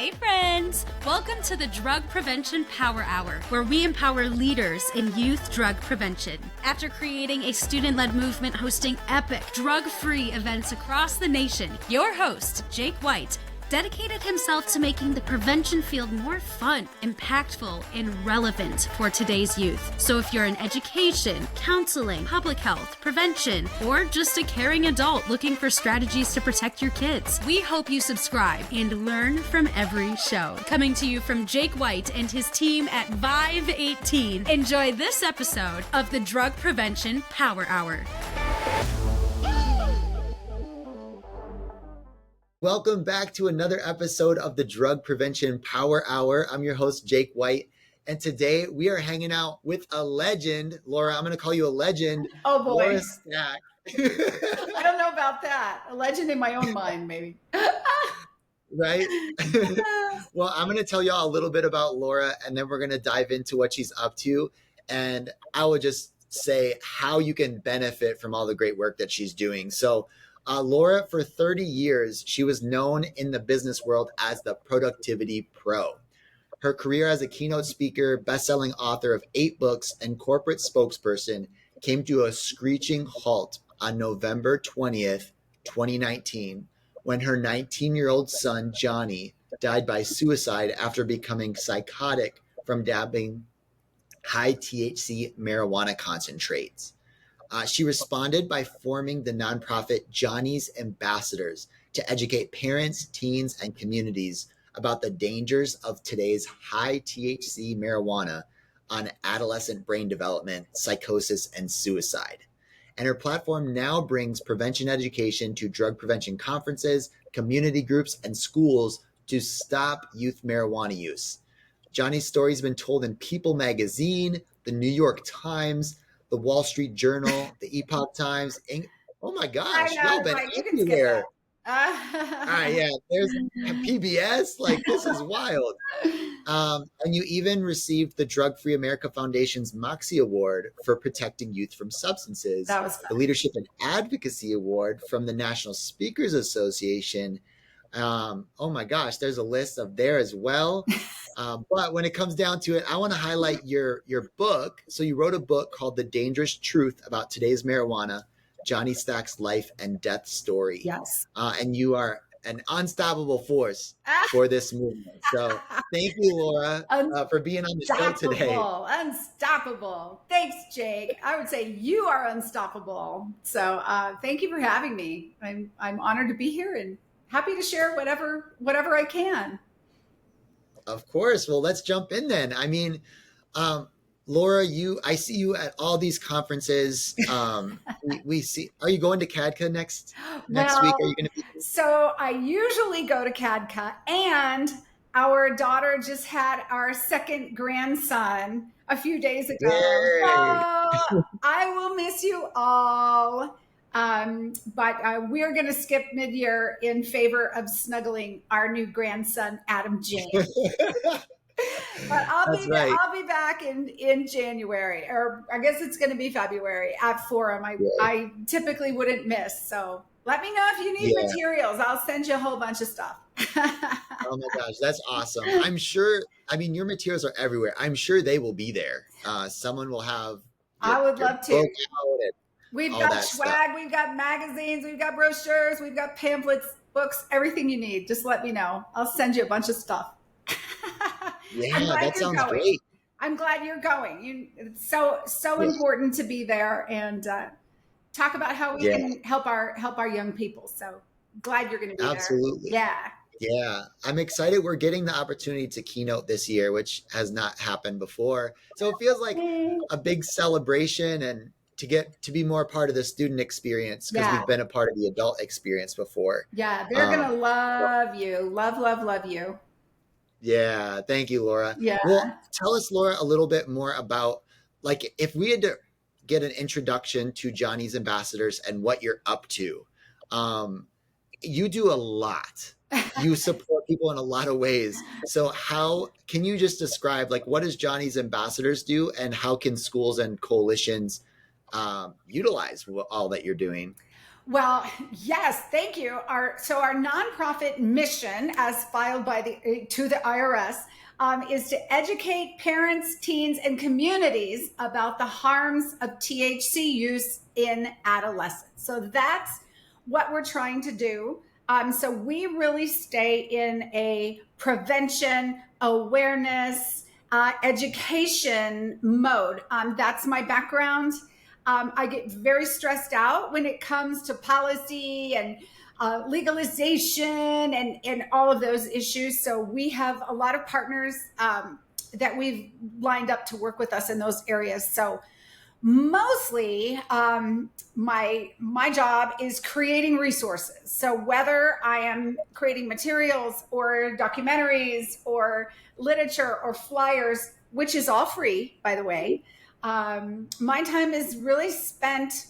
Hey friends! Welcome to the Drug Prevention Power Hour, where we empower leaders in youth drug prevention. After creating a student-led movement hosting epic drug-free events across the nation, your host, Jake White, dedicated himself to making the prevention field more fun, impactful, and relevant for today's youth. So if you're in education, counseling, public health, prevention, or just a caring adult looking for strategies to protect your kids, we hope you subscribe and learn from every show. Coming to you from Jake White and his team at Vive 18, enjoy this episode of the Drug Prevention Power Hour. Welcome back to another episode of the Drug Prevention Power Hour. I'm your host, Jake White, and today we are hanging out with a legend. Laura, I'm going to call you a legend. Oh, boy. Laura Stack. I don't know about that. A legend in my own mind, maybe. Right? Well, I'm going to tell y'all a little bit about Laura, and then we're going to dive into what she's up to. And I will just say how you can benefit from all the great work that she's doing. So, Laura, for 30 years, she was known in the business world as the Productivity Pro. Her career as a keynote speaker, best-selling author of 8 books, and corporate spokesperson came to a screeching halt on November 20th, 2019, when her 19-year-old son, Johnny, died by suicide after becoming psychotic from dabbing high THC marijuana concentrates. She responded by forming the nonprofit Johnny's Ambassadors to educate parents, teens, and communities about the dangers of today's high THC marijuana on adolescent brain development, psychosis, and suicide. And her platform now brings prevention education to drug prevention conferences, community groups, and schools to stop youth marijuana use. Johnny's story has been told in People magazine, the New York Times, the Wall Street Journal, the Epoch Times. Oh my gosh, y'all been everywhere. Yeah, there's PBS. Like, this is wild. And you even received the Drug Free America Foundation's Moxie Award for protecting youth from substances. That was fun. The Leadership and Advocacy Award from the National Speakers Association. Oh my gosh, there's a list of there as well. But when it comes down to it, I want to highlight your book. So you wrote a book called The Dangerous Truth About Today's Marijuana, Johnny Stack's Life and Death Story. Yes. And you are an unstoppable force for this movement. So thank you, Laura, for being on the show today. Unstoppable. Thanks, Jake. I would say you are unstoppable. So thank you for having me. I'm honored to be here and happy to share whatever I can. Of course. Well, let's jump in then. I mean, Laura, I see you at all these conferences. We see. Are you going to CADCA next week? Are you going to be? So I usually go to CADCA, and our daughter just had our second grandson a few days ago. So I will miss you all. But we're going to skip mid-year in favor of snuggling our new grandson, Adam James. But I'll be back in January, or I guess it's going to be February at Forum. I typically wouldn't miss. So let me know if you need materials. I'll send you a whole bunch of stuff. Oh my gosh, that's awesome. I'm sure, I mean, your materials are everywhere. I'm sure they will be there. Someone will have. I would love to. We've got swag, stuff. We've got magazines, we've got brochures, we've got pamphlets, books, everything you need. Just let me know. I'll send you a bunch of stuff. Yeah, that sounds great. I'm glad you're going. It's so important to be there and talk about how we can help our young people. So glad you're going to be there. Absolutely. Yeah. I'm excited. We're getting the opportunity to keynote this year, which has not happened before. So it feels like a big celebration and to be more part of the student experience because we've been a part of the adult experience before. Yeah, they're going to love you. Love you. Yeah. Thank you, Laura. Yeah. Well, tell us, Laura, a little bit more about, like, if we had to get an introduction to Johnny's Ambassadors and what you're up to. You do a lot. You support people in a lot of ways. So how can you just describe, like, what does Johnny's Ambassadors do and how can schools and coalitions utilize all that you're doing? Well, yes, thank you. Our nonprofit mission, as filed by to the IRS, is to educate parents, teens, and communities about the harms of THC use in adolescents. So that's what we're trying to do. So we really stay in a prevention, awareness, education mode. That's my background. I get very stressed out when it comes to policy and legalization and all of those issues. So we have a lot of partners that we've lined up to work with us in those areas. So mostly my job is creating resources. So whether I am creating materials or documentaries or literature or flyers, which is all free, by the way, my time is really spent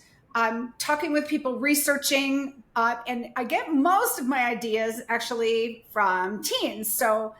talking with people, researching, and I get most of my ideas actually from teens. So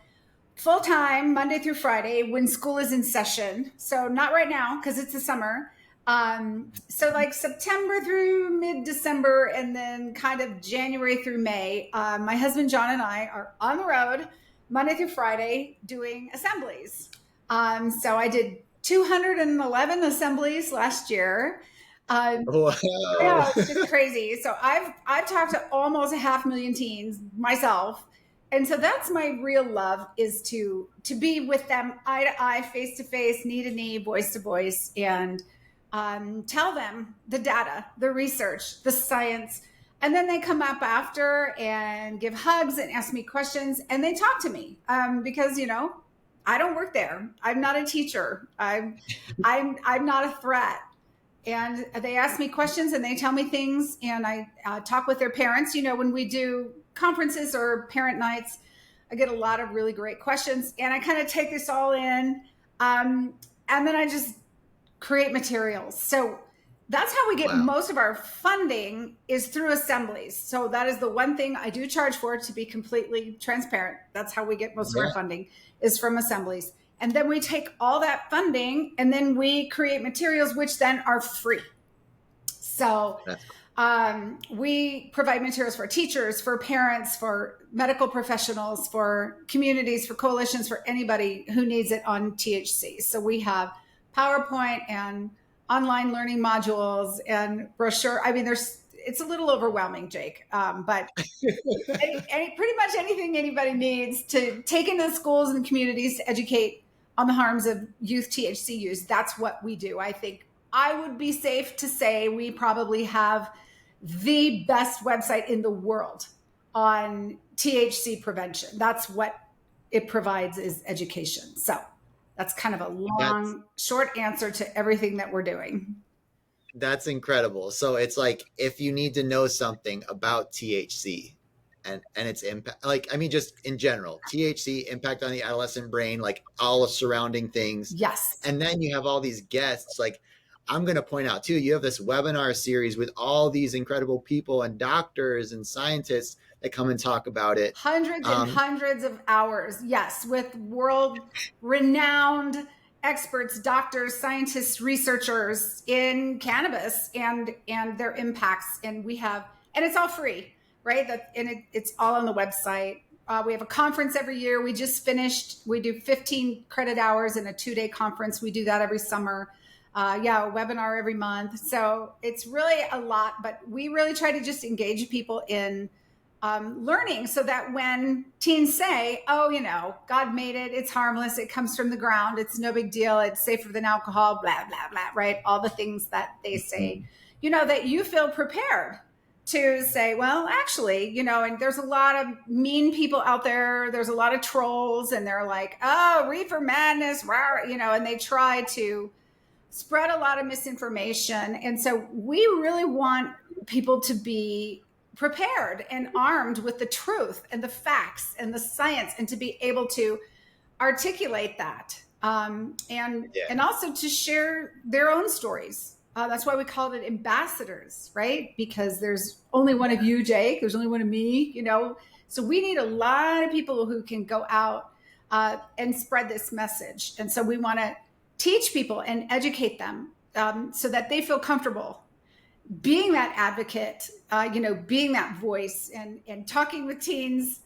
full time, Monday through Friday, when school is in session. So not right now because it's the summer. So like September through mid-December, and then kind of January through May, my husband John and I are on the road Monday through Friday doing assemblies. So I did 211 assemblies last year. Wow. Yeah, it's just crazy. So I've talked to almost 500,000 teens myself. And so that's my real love, is to be with them eye to eye, face to face, knee to knee, voice to voice, and tell them the data, the research, the science. And then they come up after and give hugs and ask me questions, and they talk to me because, I don't work there. I'm not a teacher. I'm not a threat. And they ask me questions and they tell me things, and I talk with their parents. When we do conferences or parent nights, I get a lot of really great questions, and I kind of take this all in, and then I just create materials. So that's how we get most of our funding, is through assemblies. So that is the one thing I do charge for, to be completely transparent. That's how we get most of our funding, is from assemblies. And then we take all that funding and then we create materials, which then are free. So we provide materials for teachers, for parents, for medical professionals, for communities, for coalitions, for anybody who needs it on THC. So we have PowerPoint and online learning modules and brochure. I mean, it's a little overwhelming, Jake, but pretty much anything anybody needs to take into schools and communities to educate on the harms of youth THC use. That's what we do. I think I would be safe to say we probably have the best website in the world on THC prevention. That's what it provides, is education. So that's kind of a short answer to everything that we're doing. That's incredible. So it's like, if you need to know something about THC and its impact, just in general, THC impact on the adolescent brain, like all the surrounding things. Yes. And then you have all these guests. Like, I'm going to point out too, you have this webinar series with all these incredible people and doctors and scientists that come and talk about it. Hundreds and hundreds of hours. Yes. With world renowned experts, doctors, scientists, researchers in cannabis and their impacts. And it's all free, right? It's all on the website. We have a conference every year. We just finished. We do 15 credit hours in a 2-day conference. We do that every summer. A webinar every month. So it's really a lot, but we really try to just engage people in learning, so that when teens say, God made it, it's harmless, it comes from the ground, it's no big deal, it's safer than alcohol, blah, blah, blah, right? All the things that they say, that you feel prepared to say, well, actually, and there's a lot of mean people out there. There's a lot of trolls, and they're like, oh, reefer madness, rah, and they try to spread a lot of misinformation. And so we really want people to be prepared and armed with the truth and the facts and the science, and to be able to articulate that, and also to share their own stories. That's why we called it ambassadors, right? Because there's only one of you, Jake. There's only one of me, So we need a lot of people who can go out and spread this message. And so we want to teach people and educate them so that they feel comfortable being that advocate, being that voice and talking with teens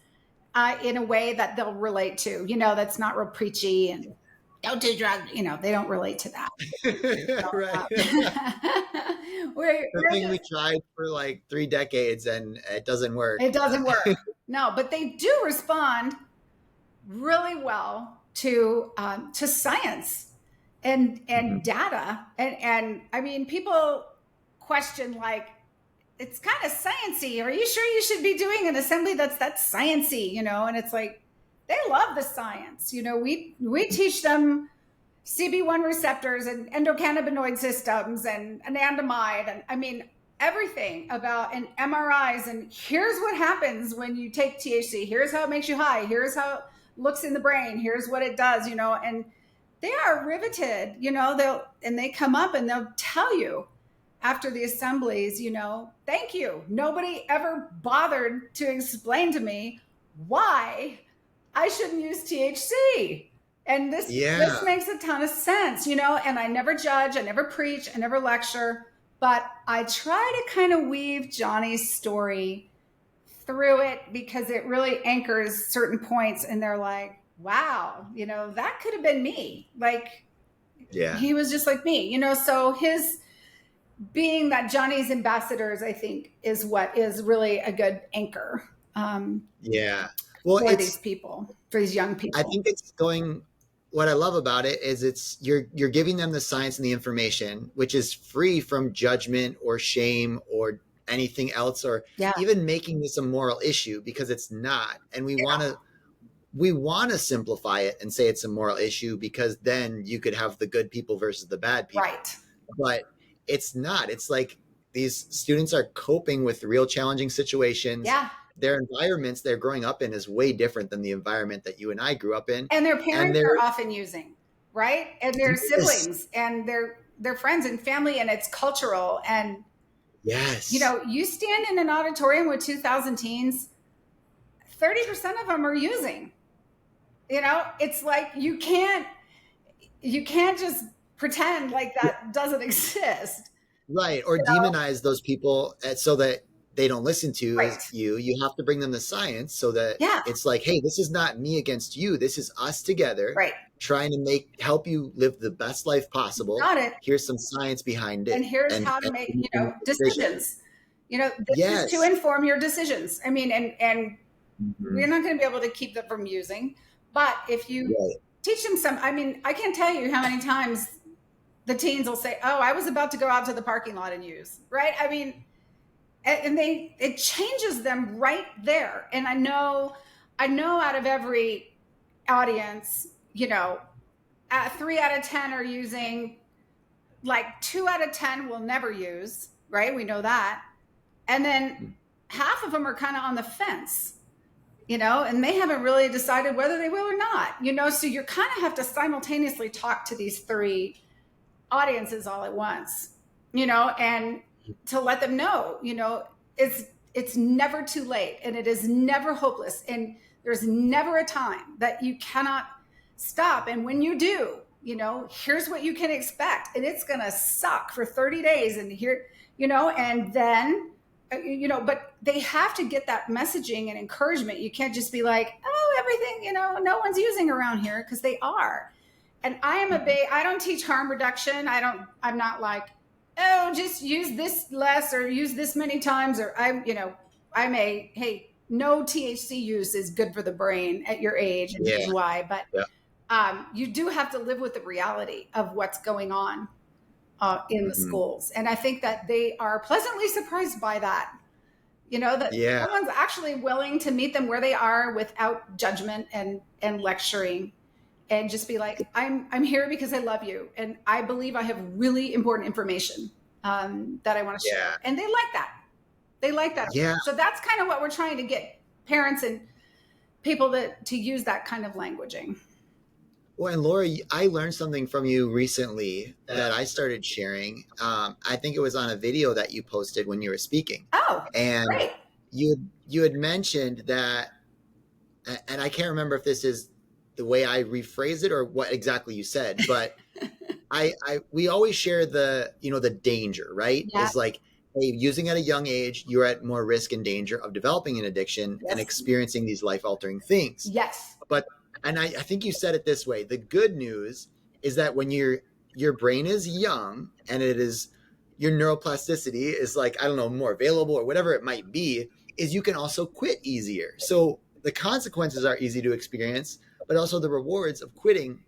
in a way that they'll relate to, that's not real preachy and don't do drugs, they don't relate to that. Right. we're The thing we tried for like 3 decades and it doesn't work. It doesn't work. No, but they do respond really well to science and data. And I mean, people question, like, it's kind of sciencey. Are you sure you should be doing an assembly that's sciencey, And it's like, they love the science. We teach them CB1 receptors and endocannabinoid systems and anandamide. And I mean, everything about and MRIs. And here's what happens when you take THC. Here's how it makes you high. Here's how it looks in the brain. Here's what it does, and they are riveted, they come up and they'll tell you after the assemblies, thank you. Nobody ever bothered to explain to me why I shouldn't use THC. And this makes a ton of sense, and I never judge, I never preach, I never lecture, but I try to kind of weave Johnny's story through it because it really anchors certain points. And they're like, wow, that could have been me. Like, he was just like me, so his being that Johnny's ambassadors, I think, is what is really a good anchor. Well, for these people, for these young people. I think what I love about it is you're giving them the science and the information, which is free from judgment or shame or anything else, or even making this a moral issue, because it's not. And we want to simplify it and say it's a moral issue, because then you could have the good people versus the bad people. Right. But it's not. It's like these students are coping with real challenging situations. Yeah. Their environments they're growing up in is way different than the environment that you and I grew up in. And their parents are often using, right? And their siblings and their friends and family, and it's cultural. And you stand in an auditorium with 2,000 teens, 30% of them are using. It's like you can't just pretend like that doesn't exist. Right. Or demonize those people so that they don't listen to you. You have to bring them the science so that it's like, hey, this is not me against you. This is us together trying to help you live the best life possible. Got it. Here's some science behind it. And here's how to make, decisions. This is to inform your decisions. I mean, and we're not going to be able to keep them from using, but if you teach them I can't tell you how many times the teens will say, oh, I was about to go out to the parking lot and use, right? I mean, and it changes them right there. And I know out of every audience, 3 out of 10 are using, like 2 out of 10 will never use, right? We know that. And then half of them are kind of on the fence, and they haven't really decided whether they will or not, so you kind of have to simultaneously talk to these 3 audiences all at once, and to let them know, it's never too late, and it is never hopeless, and there's never a time that you cannot stop. And when you do, here's what you can expect, and it's going to suck for 30 days. And here, and then, but they have to get that messaging and encouragement. You can't just be like, oh, everything, no one's using around here, because they are. And I don't teach harm reduction. I'm not like, oh, just use this less or use this many times, or hey, no THC use is good for the brain at your age, and here's why. But you do have to live with the reality of what's going on in the schools. And I think that they are pleasantly surprised by that, that someone's actually willing to meet them where they are without judgment and lecturing. And just be like, I'm here because I love you, and I believe I have really important information that I want to share. And they like that. They like that. Yeah. So that's kind of what we're trying to get parents and people to use that kind of languaging. Well, and Laura, I learned something from you recently that I started sharing. I think it was on a video that you posted when you were speaking. Oh, and great. You had mentioned that, and I can't remember if this is the way I rephrase it or what exactly you said, but we always share the danger, right? Yeah. It's like, hey, using at a young age, you're at more risk and danger of developing an addiction and experiencing these life-altering things. Yes. But, and I think you said it this way, the good news is that when your brain is young and it is, your neuroplasticity is like, I don't know, more available or whatever it might be, is you can also quit easier. So the consequences are easy to experience, but also the rewards of quitting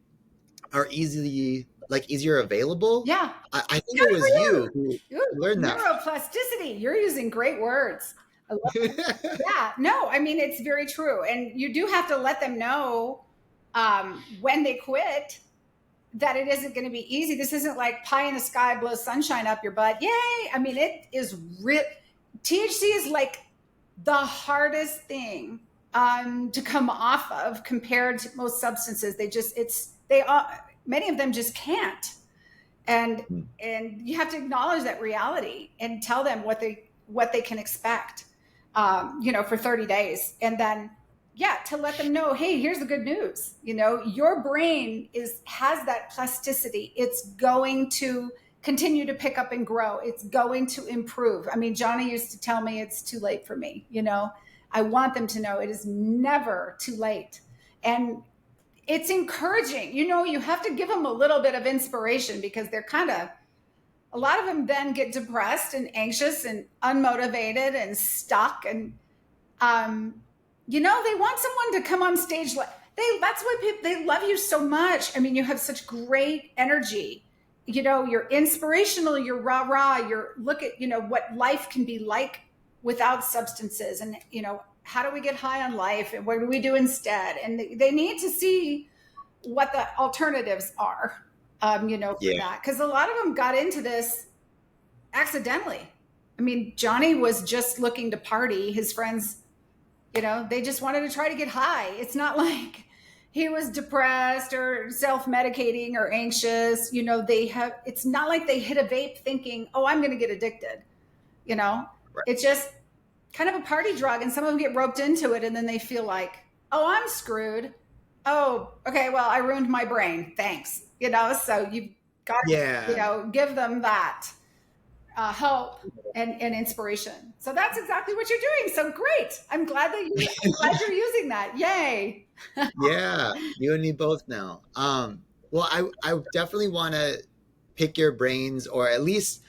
are easier available. Yeah. I think it was you who learned that. Neuroplasticity. You're using great words. I love it. Yeah. No, I mean, it's very true. And you do have to let them know when they quit that it isn't going to be easy. This isn't like pie in the sky, blow sunshine up your butt. Yay. I mean, it is real. THC is like the hardest thing to come off of compared to most substances. Many of them just can't. And you have to acknowledge that reality and tell them what they can expect, for 30 days. And then, to let them know, hey, here's the good news. Your brain has that plasticity. It's going to continue to pick up and grow. It's going to improve. I mean, Johnny used to tell me it's too late for me. I want them to know it is never too late. And it's encouraging. You have to give them a little bit of inspiration because they're a lot of them then get depressed and anxious and unmotivated and stuck. And, they want someone to come on stage. That's why they love you so much. I mean, you have such great energy. You're inspirational, you're rah-rah, look at, what life can be like without substances. And, how do we get high on life and what do we do instead? And they need to see what the alternatives are, for that. Because a lot of them got into this accidentally. I mean, Johnny was just looking to party. His friends, they just wanted to try to get high. It's not like he was depressed or self-medicating or anxious. It's not like they hit a vape thinking, oh, I'm going to get addicted. Right. It's just kind of a party drug, and some of them get roped into it and then they feel like, oh, I'm screwed. Oh, okay, well, I ruined my brain. Thanks. So you've got to, give them that hope and inspiration. So that's exactly what you're doing. So great. I'm glad you're using that. Yay. Yeah, you and me both now. Well, I definitely want to pick your brains, or at least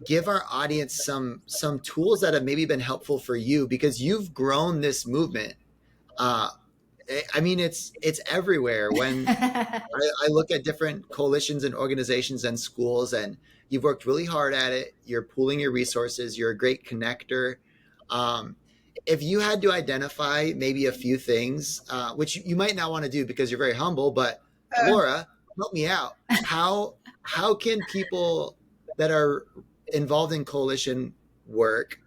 give our audience some tools that have maybe been helpful for you, because you've grown this movement. I mean, it's everywhere. When I look at different coalitions and organizations and schools, and you've worked really hard at it. You're pooling your resources. You're a great connector. If you had to identify maybe a few things, which you might not want to do because you're very humble, but Laura, help me out. How can people that are involved in coalition work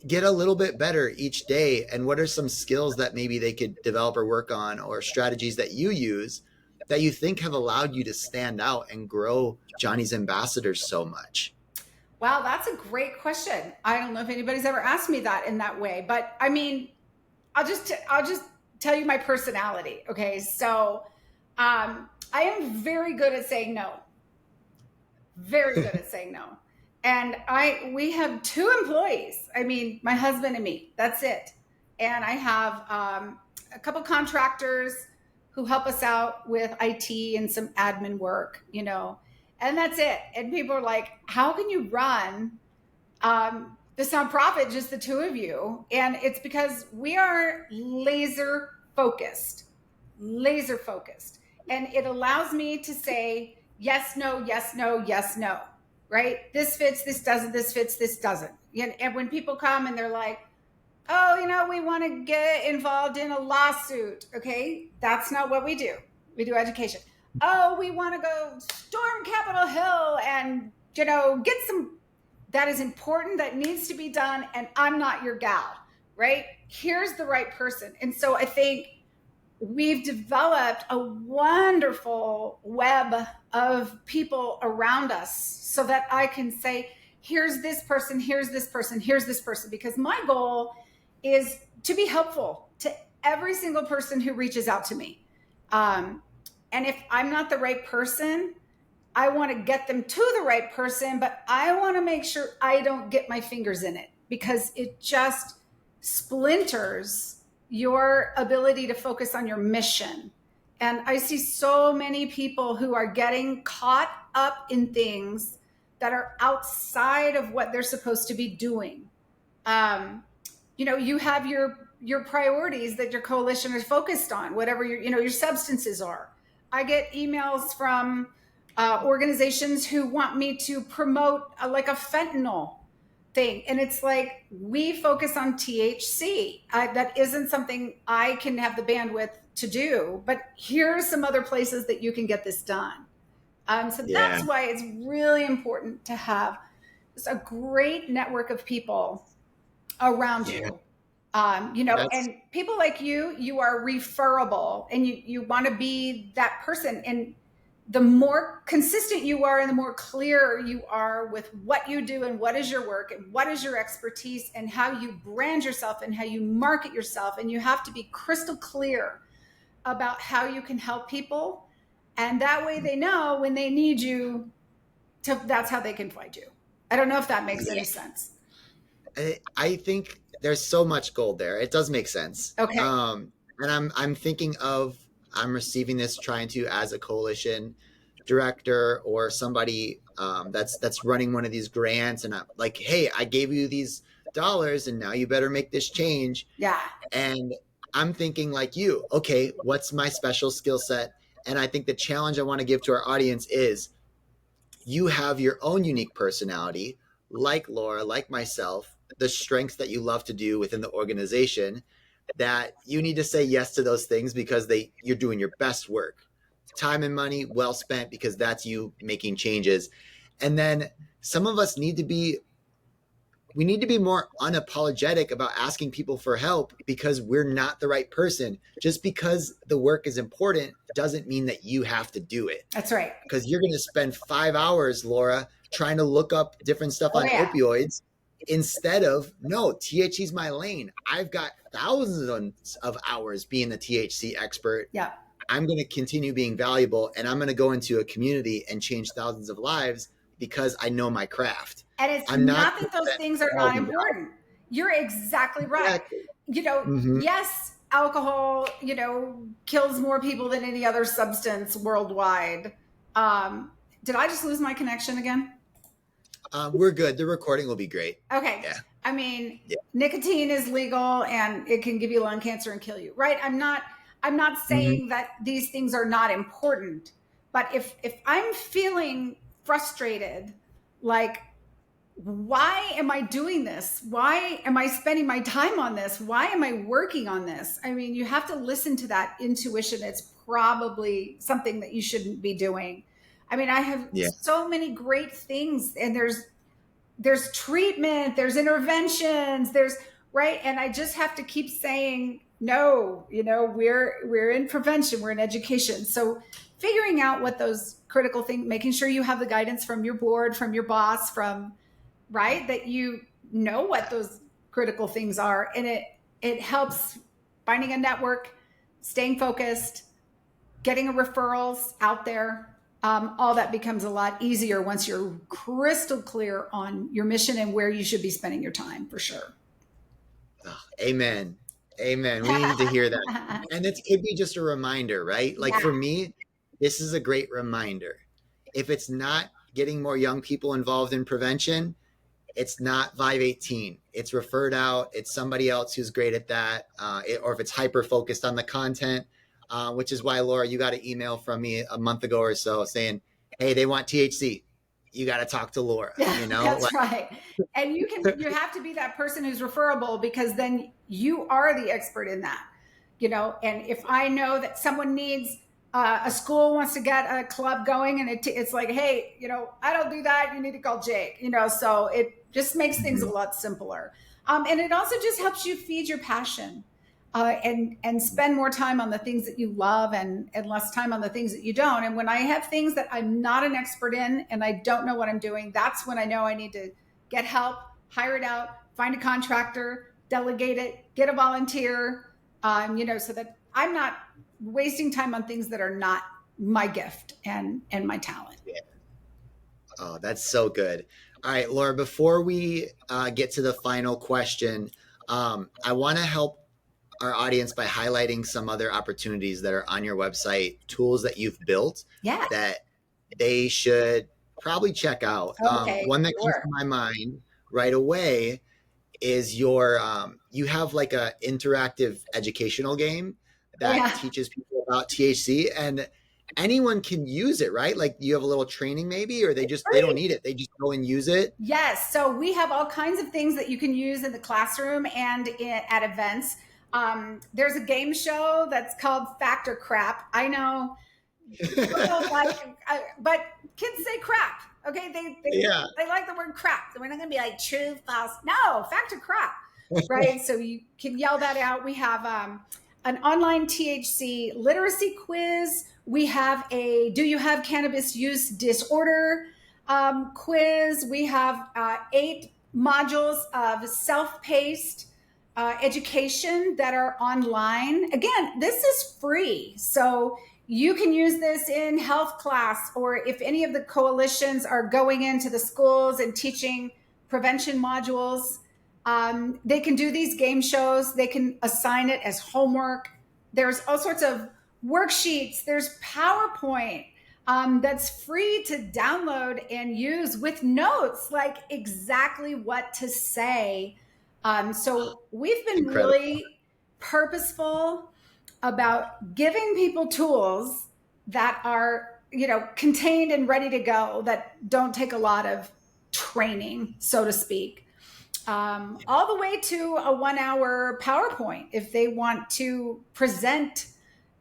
get a little bit better each day? And what are some skills that maybe they could develop or work on, or strategies that you use that you think have allowed you to stand out and grow Johnny's ambassadors so much? Wow, that's a great question. I don't know if anybody's ever asked me that in that way, but I mean, I'll just tell you my personality. Okay. So, I am very good at saying no. Very good at saying no. And we have 2 employees. I mean, my husband and me, that's it. And I have a couple contractors who help us out with IT and some admin work, and that's it. And people are like, how can you run this nonprofit, just the 2 of you? And it's because we are laser focused. And it allows me to say, yes, no, yes, no, yes, no, right? This fits, this doesn't, this fits, this doesn't. And when people come and they're like, oh, we want to get involved in a lawsuit. Okay. That's not what we do. We do education. Oh, we want to go storm Capitol Hill and, get some, that is important. That needs to be done. And I'm not your gal, right? Here's the right person. And so I think we've developed a wonderful web of people around us so that I can say, here's this person, here's this person, here's this person, because my goal is to be helpful to every single person who reaches out to me. And if I'm not the right person, I want to get them to the right person, but I want to make sure I don't get my fingers in it, because it just splinters your ability to focus on your mission. And I see so many people who are getting caught up in things that are outside of what they're supposed to be doing. You have your priorities that your coalition is focused on, whatever your substances are. I get emails from organizations who want me to promote like a fentanyl thing, and it's like, we focus on THC. That isn't something I can have the bandwidth to do, but here are some other places that you can get this done. That's why it's really important to have just a great network of people around you. And people like you are referable, and you want to be that person. And the more consistent you are and the more clear you are with what you do and what is your work and what is your expertise and how you brand yourself and how you market yourself. And you have to be crystal clear about how you can help people. And that way they know when they need you, that's how they can find you. I don't know if that makes any sense. I think there's so much gold there. It does make sense. Okay. And I'm thinking of, I'm receiving this, trying to, as a coalition director or somebody that's running one of these grants, and I'm like, hey, I gave you these dollars and now you better make this change. Yeah. And I'm thinking like you, okay, what's my special skill set? And I think the challenge I want to give to our audience is, you have your own unique personality, like Laura, like myself, the strengths that you love to do within the organization, that you need to say yes to those things because you're doing your best work. Time and money well spent, because that's you making changes. And then some of us need to be more unapologetic about asking people for help, because we're not the right person. Just because the work is important doesn't mean that you have to do it. That's right. Because you're going to spend 5 hours, Laura, trying to look up different stuff on opioids, instead of, no, THC is my lane. I've got thousands of hours being the THC expert. Yeah. I'm going to continue being valuable, and I'm going to go into a community and change thousands of lives because I know my craft. And it's not that those things are not important. You're exactly right. Exactly. Yes, alcohol, kills more people than any other substance worldwide. Did I just lose my connection again? We're good. The recording will be great. Okay. Yeah. I mean, nicotine is legal and it can give you lung cancer and kill you, right? I'm not saying that these things are not important, but if I'm feeling frustrated, like, why am I doing this? Why am I spending my time on this? Why am I working on this? I mean, you have to listen to that intuition. It's probably something that you shouldn't be doing. I mean, I have so many great things, and there's treatment, there's interventions, right. And I just have to keep saying, no, we're in prevention, we're in education. So figuring out what those critical things, making sure you have the guidance from your board, from your boss, right, that you know what those critical things are. And it helps finding a network, staying focused, getting referrals out there. All that becomes a lot easier once you're crystal clear on your mission and where you should be spending your time, for sure. Oh, amen. Amen. We need to hear that. And it could be just a reminder, right? Like for me, this is a great reminder. If it's not getting more young people involved in prevention, it's not Vive 18. It's referred out. It's somebody else who's great at that. Or if it's hyper focused on the content, which is why, Laura, you got an email from me a month ago or so saying, hey, they want THC. You got to talk to Laura. That's right. And you have to be that person who's referable, because then you are the expert in that, and if I know that someone needs, a school wants to get a club going, and it's like, hey, I don't do that. You need to call Jake, so it just makes things a lot simpler. And it also just helps you feed your passion. And spend more time on the things that you love and less time on the things that you don't. And when I have things that I'm not an expert in and I don't know what I'm doing, that's when I know I need to get help, hire it out, find a contractor, delegate it, get a volunteer, so that I'm not wasting time on things that are not my gift and my talent. Oh, that's so good. All right, Laura, before we get to the final question, I want to help our audience by highlighting some other opportunities that are on your website, tools that you've built Yeah. that they should probably check out. Okay. One that comes Sure. to my mind right away is your you have like a interactive educational game Oh, that yeah. teaches people about THC, and anyone can use it, right? Like you have a little training maybe, or they don't need it. They just go and use it. Yes. So we have all kinds of things that you can use in the classroom and at events. There's a game show that's called Fact or Crap. I know people don't like, but kids say crap. Okay, Yeah. they like the word crap. So we're not going to be like true, false. No, fact or crap, right? So you can yell that out. We have an online THC literacy quiz. We have a Do You Have Cannabis Use Disorder quiz. We have 8 modules of self-paced education that are online. Again, this is free. So you can use this in health class, or if any of the coalitions are going into the schools and teaching prevention modules, they can do these game shows. They can assign it as homework. There's all sorts of worksheets. There's PowerPoint that's free to download and use with notes, like exactly what to say. So we've been really purposeful about giving people tools that are, contained and ready to go, that don't take a lot of training, so to speak, all the way to a 1-hour PowerPoint if they want to present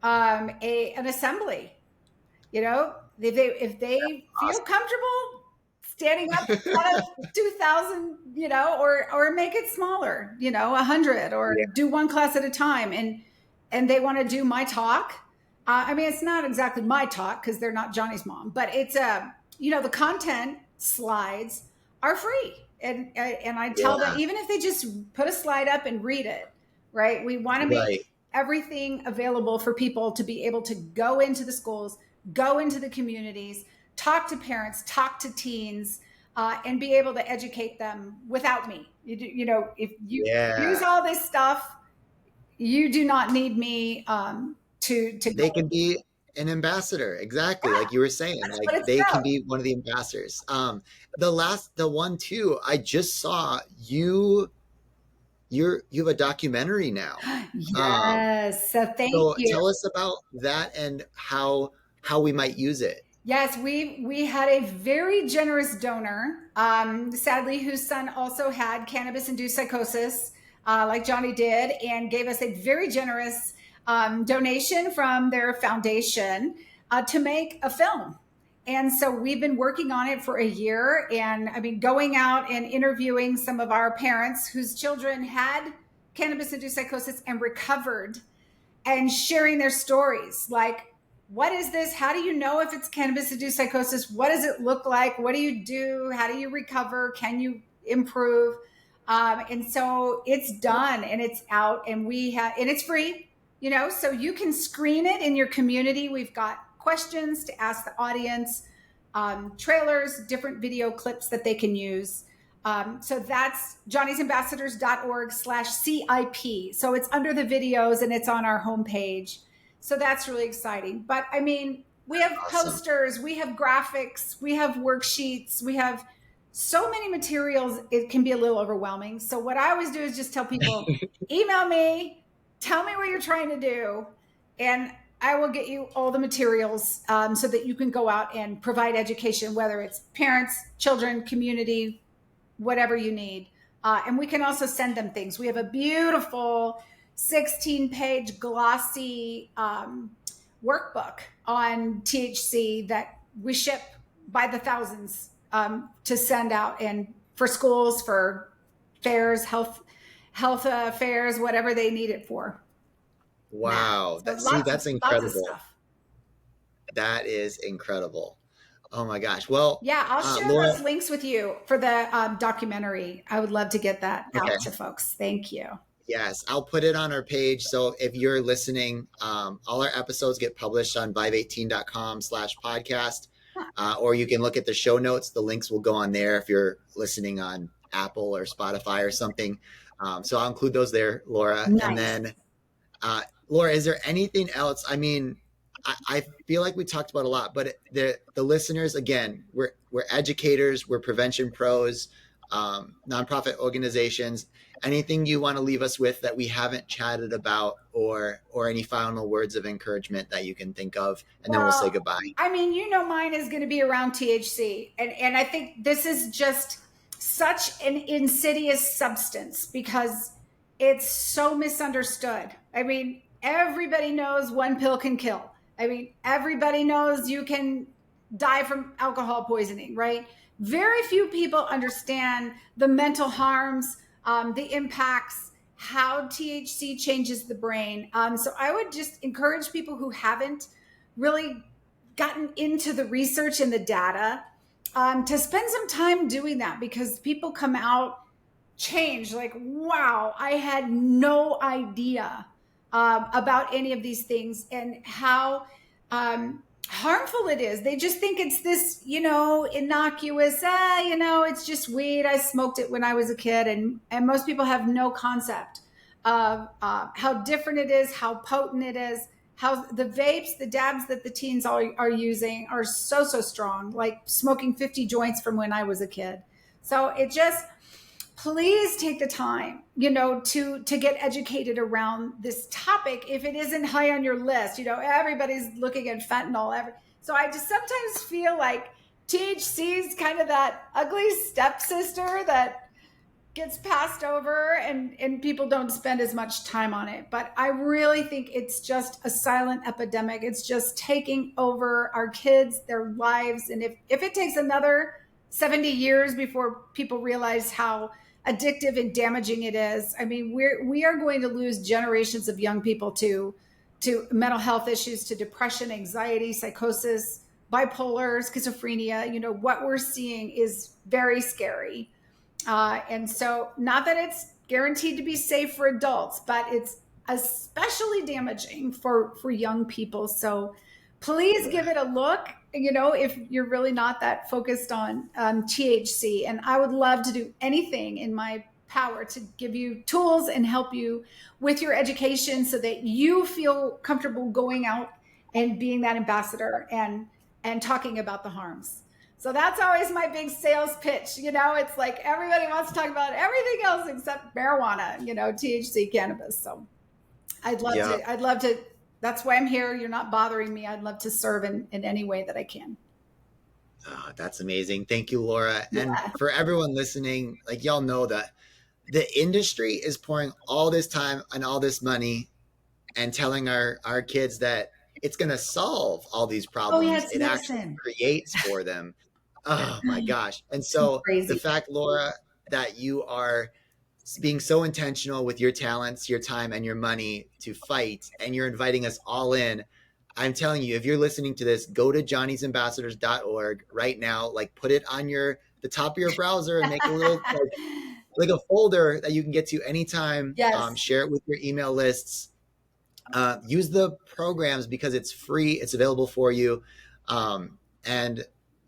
an assembly. If they feel comfortable standing up in front of 2,000, or make it smaller, 100, or do one class at a time, and they want to do my talk. It's not exactly my talk because they're not Johnny's mom, but it's the content slides are free, and I tell them, even if they just put a slide up and read it, right? We want to make everything available for people to be able to go into the schools, go into the communities, talk to parents, talk to teens, and be able to educate them without me. If you use all this stuff, you do not need me to They can be an ambassador, exactly, like you were saying. Like they can be one of the ambassadors. The one too, I just saw you have a documentary now. Yes. So thank you. Tell us about that and how we might use it. Yes, we had a very generous donor, sadly, whose son also had cannabis-induced psychosis, like Johnny did, and gave us a very generous donation from their foundation to make a film. And so we've been working on it for a year, and going out and interviewing some of our parents whose children had cannabis-induced psychosis and recovered, and sharing their stories, like, what is this? How do you know if it's cannabis-induced psychosis? What does it look like? What do you do? How do you recover? Can you improve? And so it's done and it's out, and and it's free, so you can screen it in your community. We've got questions to ask the audience, trailers, different video clips that they can use. So that's johnnysambassadors.org/CIP. So it's under the videos and it's on our homepage. So that's really exciting. But we have posters, we have graphics, we have worksheets, we have so many materials, it can be a little overwhelming. So what I always do is just tell people, email me, tell me what you're trying to do, and I will get you all the materials so that you can go out and provide education, whether it's parents, children, community, whatever you need. And we can also send them things. We have a beautiful 16-page glossy workbook on THC that we ship by the thousands to send out, and for schools, for fairs, health fairs, whatever they need it for. Wow. So that's incredible. That is incredible. Oh my gosh. Well, yeah, I'll share Laura, those links with you for the documentary. I would love to get that out to folks. Thank you. Yes, I'll put it on our page. So if you're listening, all our episodes get published on vive18.com/podcast. or you can look at the show notes. The links will go on there if you're listening on Apple or Spotify or something. So I'll include those there, Laura. Nice. And then, Laura, is there anything else? I mean, I feel like we talked about a lot, but the listeners, again, we're educators, we're prevention pros, nonprofit organizations. Anything you want to leave us with that we haven't chatted about, or any final words of encouragement that you can think of, and then we'll say goodbye. I mean, mine is going to be around THC. And I think this is just such an insidious substance because it's so misunderstood. I mean, everybody knows one pill can kill. I mean, everybody knows you can die from alcohol poisoning, right? Very few people understand the mental harms, the impacts, how THC changes the brain. So I would just encourage people who haven't really gotten into the research and the data to spend some time doing that, because people come out changed, like, wow, I had no idea about any of these things and how harmful it is. They just think it's this, innocuous, it's just weed. I smoked it when I was a kid. And most people have no concept of how different it is, how potent it is, how the vapes, the dabs that the teens are using are so strong, like smoking 50 joints from when I was a kid. So it just, please take the time, to get educated around this topic. If it isn't high on your list, everybody's looking at fentanyl. So I just sometimes feel like THC is kind of that ugly stepsister that gets passed over and people don't spend as much time on it. But I really think it's just a silent epidemic. It's just taking over our kids, their lives. And if it takes another 70 years before people realize how addictive and damaging it is, I mean, we are going to lose generations of young people to mental health issues, to depression, anxiety, psychosis, bipolar, schizophrenia. What we're seeing is very scary. And so, not that it's guaranteed to be safe for adults, but it's especially damaging for young people. So please give it a look, if you're really not that focused on THC. And I would love to do anything in my power to give you tools and help you with your education so that you feel comfortable going out and being that ambassador and talking about the harms. So that's always my big sales pitch. It's like everybody wants to talk about everything else except marijuana, THC, cannabis. So I'd love to, that's why I'm here. You're not bothering me. I'd love to serve in any way that I can. Oh, that's amazing. Thank you, Laura. Yeah. And for everyone listening, like, y'all know that the industry is pouring all this time and all this money and telling our kids that it's going to solve all these problems. Oh, yeah, it actually creates for them. Oh my gosh. And so the fact, Laura, that you are being so intentional with your talents, your time, and your money to fight, and you're inviting us all in, I'm telling you, if you're listening to this, go to johnny'sambassadors.org right now, like put it on the top of your browser and make a little like a folder that you can get to anytime. Yes. Share it with your email lists. Use the programs because it's free. It's available for you. And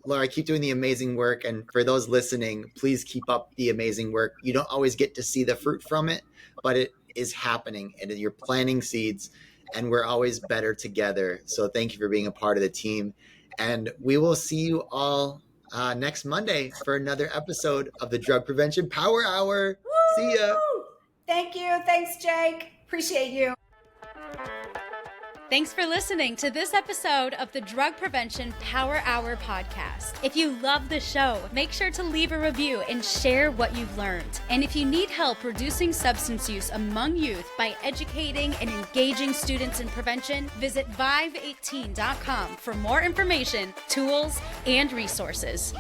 Laura, keep doing the amazing work. And for those listening, please keep up the amazing work. You don't always get to see the fruit from it, but it is happening and you're planting seeds and we're always better together. So thank you for being a part of the team. And we will see you all next Monday for another episode of the Drug Prevention Power Hour. Woo! See ya. Thank you. Thanks, Jake. Appreciate you. Thanks for listening to this episode of the Drug Prevention Power Hour podcast. If you love the show, make sure to leave a review and share what you've learned. And if you need help reducing substance use among youth by educating and engaging students in prevention, visit vive18.com for more information, tools, and resources.